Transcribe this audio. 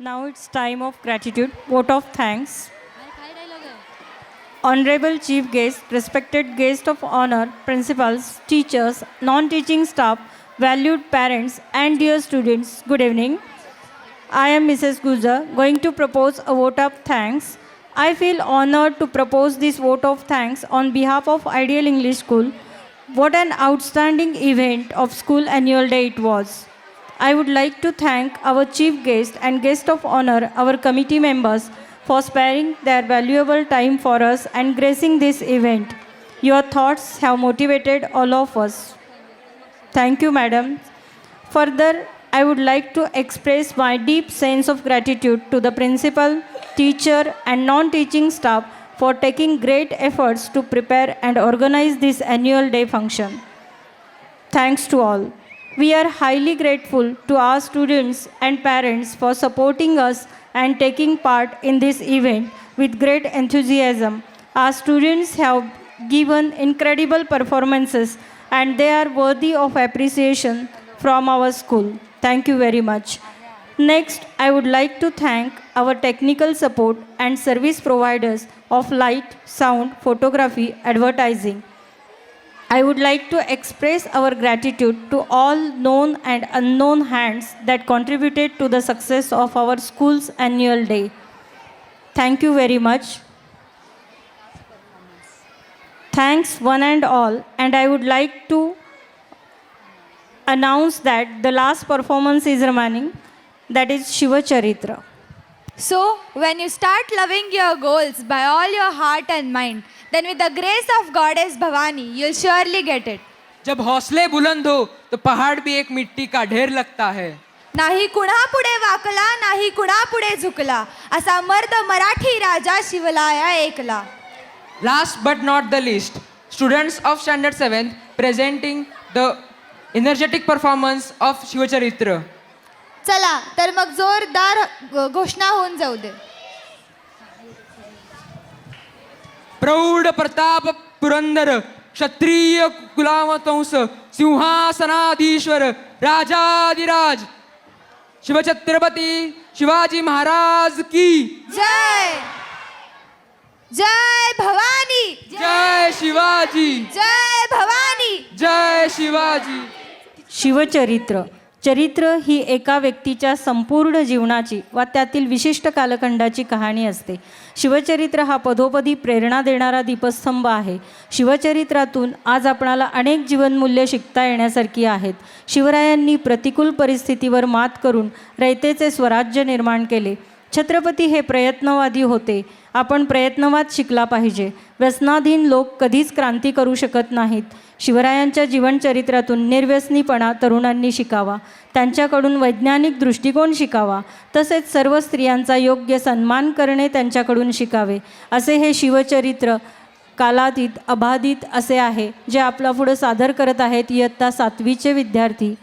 Now it's time of gratitude, vote of thanks. Honorable Chief Guest, respected guest of honor, principals, teachers, non-teaching staff, valued parents, and dear students, good evening. I am Mrs. Gujar, going to propose a vote of thanks. I feel honored to propose this vote of thanks on behalf of Ideal English School. What an outstanding event of school annual day it was. I would like to thank our chief guest and guest of honor, our committee members, for sparing their valuable time for us and gracing this event. Your thoughts have motivated all of us. Thank you, madam. Further, I would like to express my deep sense of gratitude to the principal, teacher, and non-teaching staff for taking great efforts to prepare and organize this annual day function. Thanks to all. We are highly grateful to our students and parents for supporting us and taking part in this event with great enthusiasm. Our students have given incredible performances and they are worthy of appreciation from our school. Thank you very much. Next, I would like to thank our technical support and service providers of light, sound, photography, advertising. I would like to express our gratitude to all known and unknown hands that contributed to the success of our school's annual day. Thank you very much. Thanks one and all, and I would like to announce that the last performance is remaining, that is Shiva Charitra. So, when you start loving your goals by all your heart and mind, then with the grace of Goddess Bhavani, you'll surely get it. जब हौसले बुलंद हो तो पहाड़ भी एक मिट्टी का ढेर लगता है. नाही कुणापुढे वाकला, नाही कुणापुढे झुकला, असा मर्द मराठी राजा शिवलाया एकला. Last but not the least, students of standard 7th presenting the energetic performance of शिवचरित्र. चला तर मग जोरदार घोषणा होऊन जाऊ दे. प्रौढ प्रताप पुरंदर क्षत्रिय कुलावतंस सिंहासनाधीश्वर राजाधिराज शिवछत्रपती शिवाजी महाराज की जय जय भवानी, जय शिवाजी, जय भवानी. जय शिवाजी. शिवचरित्र. चरित्र ही एका व्यक्तीच्या संपूर्ण जीवनाची व त्यातील विशिष्ट कालखंडाची कहाणी असते. शिवचरित्र हा पदोपदी प्रेरणा देणारा दीपस्तंभ आहे. शिवचरित्रातून आज आपणाला अनेक जीवनमूल्य शिकता येण्यासारखी आहेत. शिवरायांनी प्रतिकूल परिस्थितीवर मात करून रयतेचे स्वराज्य निर्माण केले. छत्रपती हे प्रयत्नवादी होते. आपण प्रयत्नवाद शिकला पाहिजे. व्यसनाधीन लोक कधीच क्रांती करू शकत नाहीत. शिवरायांच्या जीवनचरित्रातून निर्व्यसनीपणा तरुणांनी शिकावा. त्यांच्याकडून वैज्ञानिक दृष्टिकोन शिकावा. तसेच सर्व स्त्रियांचा योग्य सन्मान करणे त्यांच्याकडून शिकावे. असे हे शिवचरित्र कालातीत अबाधित असे आहे, जे आपल्यापुढे सादर करत आहेत इयत्ता 7वीचे विद्यार्थी.